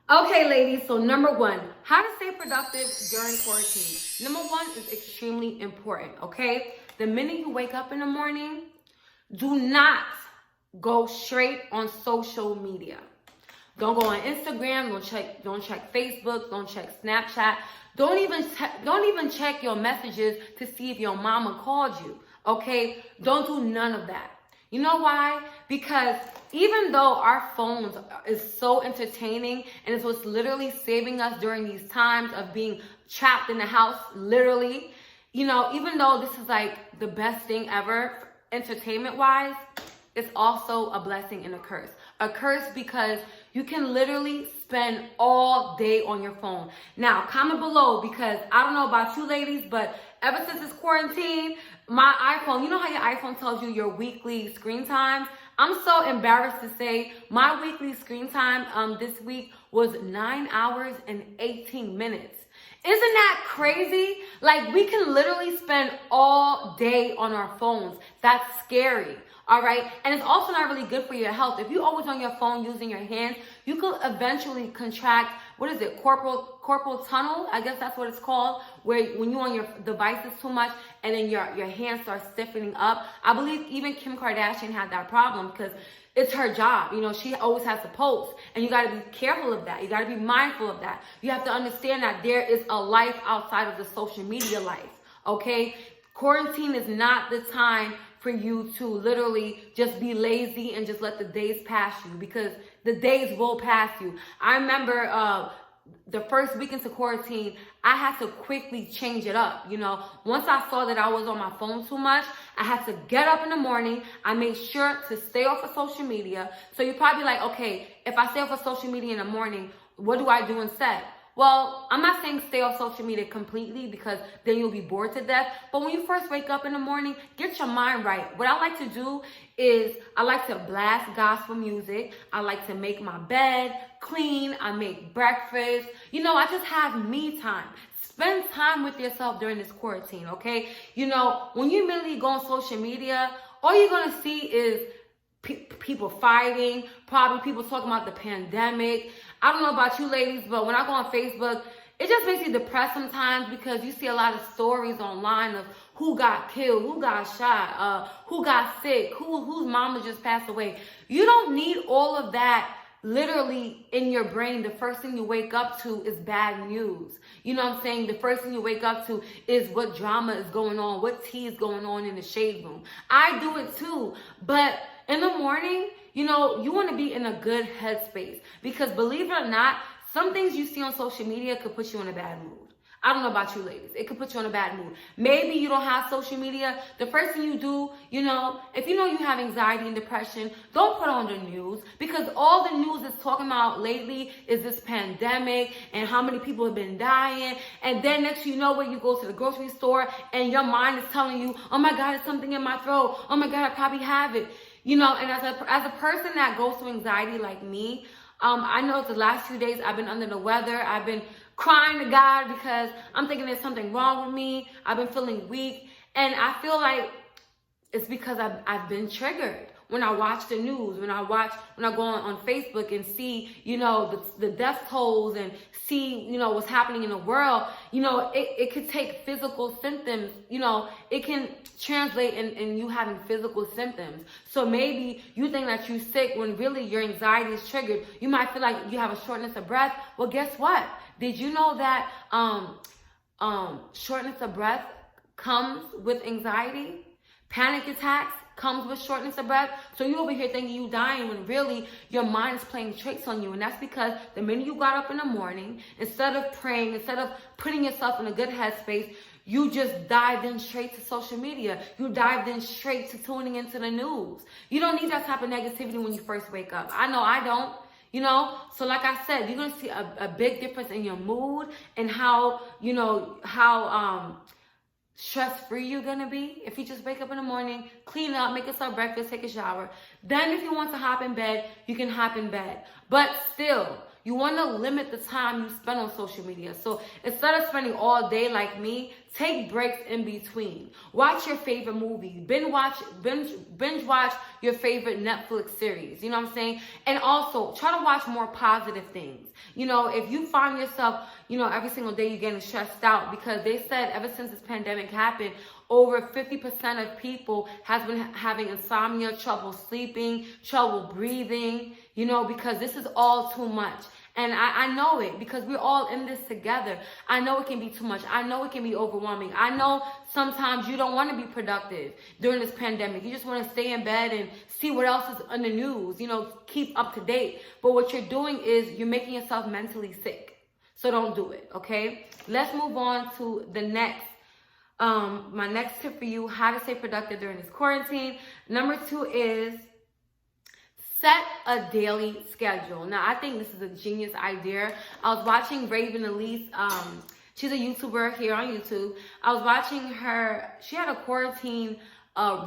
Okay, ladies, so number one, how to stay productive during quarantine. Number one is extremely important, okay? The minute you wake up in the morning, do not go straight on social media. Don't go on Instagram, don't check Facebook, don't check Snapchat. Don't even check your messages to see if your mama called you, okay? Don't do none of that. You know why? Because even though our phones is so entertaining and it's what's literally saving us during these times of being trapped in the house, literally, even though this is like the best thing ever entertainment wise, it's also a blessing and a curse. A curse because you can literally spend all day on your phone. Now, comment below because I don't know about you ladies, but ever since this quarantine, my iPhone, you know how your iPhone tells you your weekly screen time? I'm so embarrassed to say my weekly screen time this week was 9 hours and 18 minutes. Isn't that crazy? Like, we can literally spend all day on our phones. That's scary. All right. And it's also not really good for your health. If you're always on your phone using your hands, you could eventually contract, carpal tunnel? I guess that's what it's called, where when you're on your devices too much and then your hands start stiffening up. I believe even Kim Kardashian had that problem because it's her job. She always has to post, and you got to be careful of that. You got to be mindful of that. You have to understand that there is a life outside of the social media life. Okay. Quarantine is not the time for you to literally just be lazy and just let the days pass you, because the days will pass you. I remember the first week into quarantine, I had to quickly change it up. Once I saw that I was on my phone too much, I had to get up in the morning. I made sure to stay off of social media. So you're probably like, okay, if I stay off of social media in the morning, what do I do instead? Well, I'm not saying stay off social media completely because then you'll be bored to death. But when you first wake up in the morning, get your mind right. What I like to do is I like to blast gospel music. I like to make my bed, clean. I make breakfast. I just have me time. Spend time with yourself during this quarantine, okay? When you immediately go on social media, all you're going to see is people fighting, probably people talking about the pandemic. I don't know about you ladies, but when I go on Facebook, it just makes me depressed sometimes because you see a lot of stories online of who got killed, who got shot, who got sick, whose mama just passed away. You don't need all of that literally in your brain. The first thing you wake up to is bad news. You know what I'm saying? The first thing you wake up to is what drama is going on, what tea is going on in the shade room. I do it too, but in the morning, you want to be in a good headspace, because believe it or not, some things you see on social media could put you in a bad mood. I don't know about you ladies. It could put you in a bad mood. Maybe you don't have social media. The first thing you do, if you have anxiety and depression, don't put on the news, because all the news is talking about lately is this pandemic and how many people have been dying. And then next you know what, you go to the grocery store and your mind is telling you, oh my God, it's something in my throat. Oh my God, I probably have it. And as a person that goes through anxiety like me, I know the last few days I've been under the weather. I've been crying to God because I'm thinking there's something wrong with me. I've been feeling weak. And I feel like it's because I've been triggered. When I watch the news, when I go on Facebook and see, the death tolls and see, what's happening in the world, it could take physical symptoms, it can translate in you having physical symptoms. So maybe you think that you're sick when really your anxiety is triggered. You might feel like you have a shortness of breath. Well, guess what? Did you know that shortness of breath comes with anxiety? Panic attacks comes with shortness of breath. So you over here thinking you dying when really your mind is playing tricks on you. And that's because the minute you got up in the morning, instead of praying, instead of putting yourself in a good headspace, you just dived in straight to social media. You dived in straight to tuning into the news. You don't need that type of negativity when you first wake up. I know I don't. So like I said, you're going to see a big difference in your mood and how stress-free you're going to be if you just wake up in the morning, clean up, make yourself breakfast, take a shower. Then if you want to hop in bed, you can hop in bed. But still, You want to limit the time you spend on social media. So instead of spending all day like me, take breaks in between. Watch your favorite movie. Binge watch your favorite Netflix series. You know what I'm saying? And also try to watch more positive things. You know, if you find yourself, you know, every single day you're getting stressed out, because they said ever since this pandemic happened, over 50% of people has been having insomnia, trouble sleeping, trouble breathing, you know, because this is all too much. And I know it, because we're all in this together. I know it can be too much. I know it can be overwhelming. I know sometimes you don't want to be productive during this pandemic. You just want to stay in bed and see what else is on the news, you know, keep up to date. But what you're doing is you're making yourself mentally sick. So don't do it, okay? Let's move on to the next. My next tip for you, how to stay productive during this quarantine. Number 2 is set a daily schedule. Now, I think this is a genius idea. I was watching Raven Elise. She's a YouTuber here on YouTube. I was watching her. She had a quarantine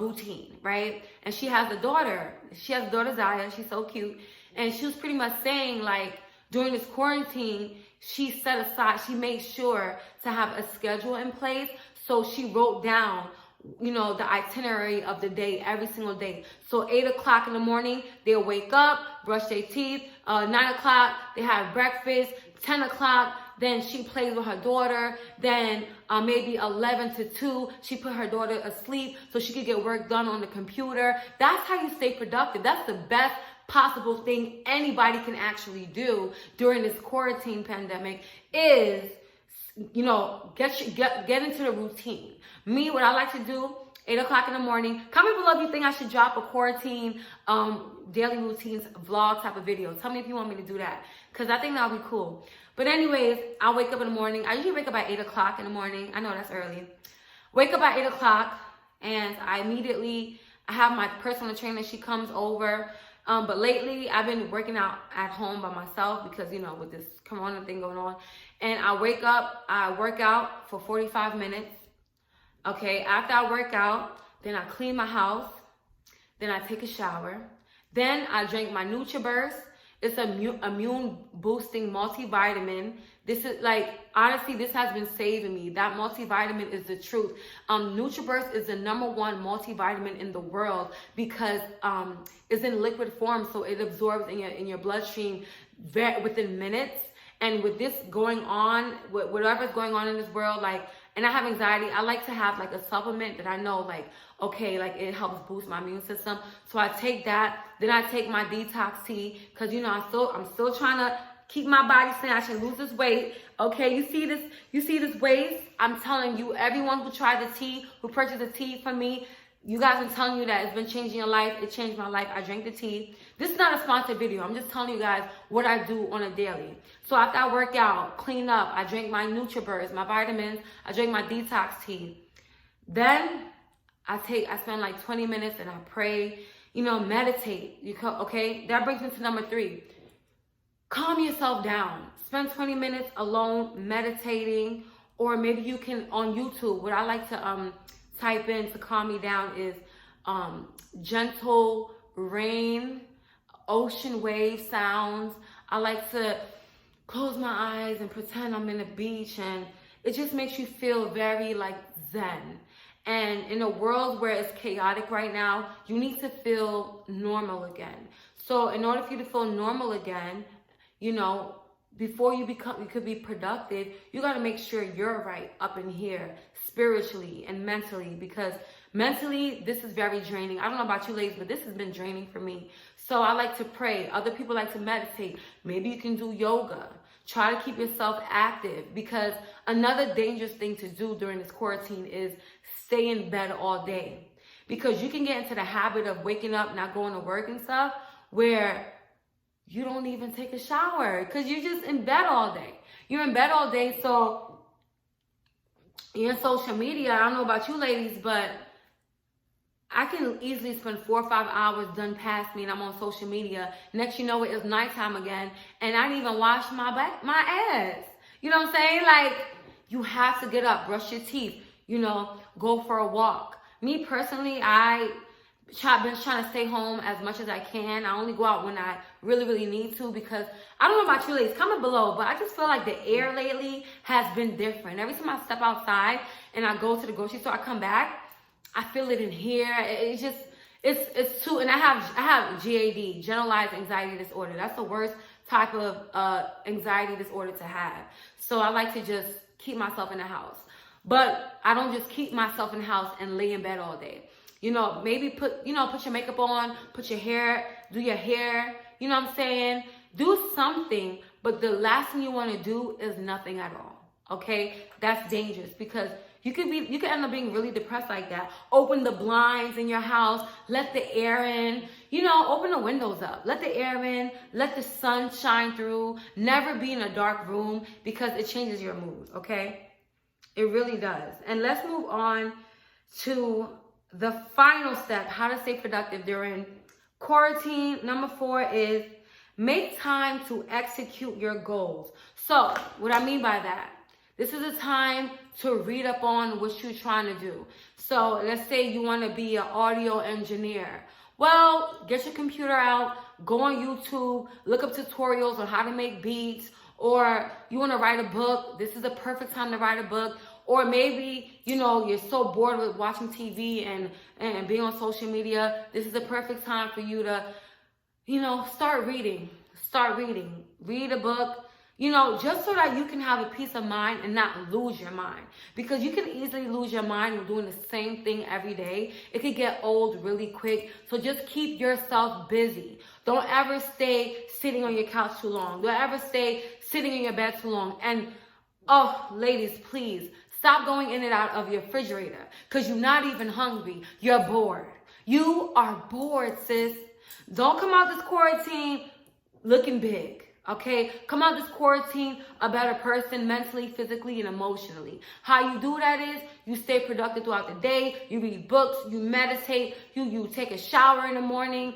routine, right? And she has a daughter. She has a daughter, Zaya. She's so cute. And she was pretty much saying, like, during this quarantine, she set aside, she made sure to have a schedule in place. So she wrote down, you know, the itinerary of the day every single day. So 8 o'clock in the morning, they'll wake up, brush their teeth. 9 o'clock, they have breakfast. 10 o'clock, then she plays with her daughter. Then maybe 11 to 2, she put her daughter asleep so she could get work done on the computer. That's how you stay productive. That's the best possible thing anybody can actually do during this quarantine pandemic is, you know, get into the routine. Me, what I like to do, 8 o'clock in the morning. Comment below if you think I should drop a quarantine daily routines vlog type of video. Tell me if you want me to do that, because I think that'll be cool. But anyways, I wake up in the morning. I usually wake up at 8 o'clock in the morning. I know that's early. Wake up at 8 o'clock, and I have my personal trainer. She comes over. But lately, I've been working out at home by myself because, you know, with this corona thing going on. And I wake up, I work out for 45 minutes. Okay, after I work out, then I clean my house. Then I take a shower. Then I drink my NutriBurst. It's an immune boosting multivitamin. This is like, honestly, this has been saving me. That multivitamin is the truth. NutriBurst is the #1 multivitamin in the world because it's in liquid form, so it absorbs in your bloodstream within minutes. And with this going on, whatever's going on in this world, like, and I have anxiety, I like to have like a supplement that I know, like, okay, like it helps boost my immune system. So I take that. Then I take my detox tea because, you know, I'm still trying to keep my body snatched and lose this weight. Okay, you see this waist? I'm telling you, everyone who tried the tea, who purchased the tea from me, you guys, I'm telling you that it's been changing your life. It changed my life. I drank the tea. This is not a sponsored video. I'm just telling you guys what I do on a daily. So after I work out, clean up, I drink my NutriBurst, my vitamins, I drink my detox tea. Then I spend like 20 minutes and I pray, you know, meditate. Okay, that brings me to number 3. Calm yourself down. Spend 20 minutes alone meditating, or maybe you can on YouTube. What I like to type in to calm me down is gentle rain, ocean wave sounds. I like to close my eyes and pretend I'm in a beach, and it just makes you feel very like zen. And in a world where it's chaotic right now, you need to feel normal again. So in order for you to feel normal again, you know, before you could be productive, you got to make sure you're right up in here spiritually and mentally, because mentally, this is very draining. I don't know about you ladies, but this has been draining for me. So I like to pray. Other people like to meditate. Maybe you can do yoga. Try to keep yourself active, because another dangerous thing to do during this quarantine is stay in bed all day, because you can get into the habit of waking up, not going to work and stuff, where you don't even take a shower because you're just in bed all day. You're in bed all day, so you're in social media. I don't know about you ladies, but I can easily spend 4 or 5 hours done past me and I'm on social media. Next you know it's nighttime again and I didn't even wash my ass. You know what I'm saying? Like, you have to get up, brush your teeth, you know, go for a walk. Me personally, I been trying to stay home as much as I can. I only go out when I really, really need to, because I don't know about you ladies, comment below, but I just feel like the air lately has been different. Every time I step outside and I go to the grocery store, I come back, I feel it in here. It's just, it's too, and I have GAD, generalized anxiety disorder. That's the worst type of anxiety disorder to have. So I like to just keep myself in the house. But I don't just keep myself in the house and lay in bed all day. You know, maybe put your makeup on, do your hair, you know what I'm saying? Do something, but the last thing you want to do is nothing at all, okay? That's dangerous, because you could end up being really depressed like that. Open the blinds in your house, let the air in, open the windows up, let the air in, let the sun shine through. Never be in a dark room, because it changes your mood, okay? It really does. And let's move on to the final step, how to stay productive during quarantine. Number 4 is make time to execute your goals. So what I mean by that, this is a time to read up on what you're trying to do. So let's say you want to be an audio engineer. Well, get your computer out, go on YouTube, look up tutorials on how to make beats. Or you want to write a book, this is the perfect time to write a book. Or maybe, you're so bored with watching TV and being on social media, this is the perfect time for you to, start reading. Read a book, just so that you can have a peace of mind and not lose your mind. Because you can easily lose your mind when doing the same thing every day. It could get old really quick. So just keep yourself busy. Don't ever stay sitting on your couch too long. Don't ever stay sitting in your bed too long. And, oh, ladies, please, stop going in and out of your refrigerator, because you're not even hungry. You're bored. You are bored, sis. Don't come out this quarantine looking big, okay? Come out this quarantine a better person mentally, physically, and emotionally. How you do that is you stay productive throughout the day. You read books. You meditate. You take a shower in the morning.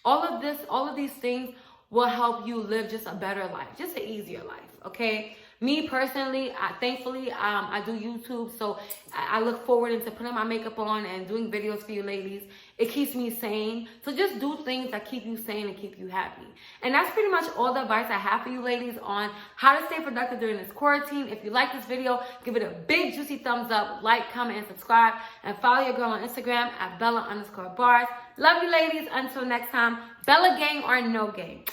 All of these things will help you live just a better life, just an easier life, okay? Me personally, thankfully, I do YouTube, so I look forward into putting my makeup on and doing videos for you ladies. It keeps me sane. So just do things that keep you sane and keep you happy. And that's pretty much all the advice I have for you ladies on how to stay productive during this quarantine. If you like this video, give it a big juicy thumbs up, like, comment, and subscribe. And follow your girl on Instagram at Bella_bars. Love you ladies. Until next time, Bella gang or no gang.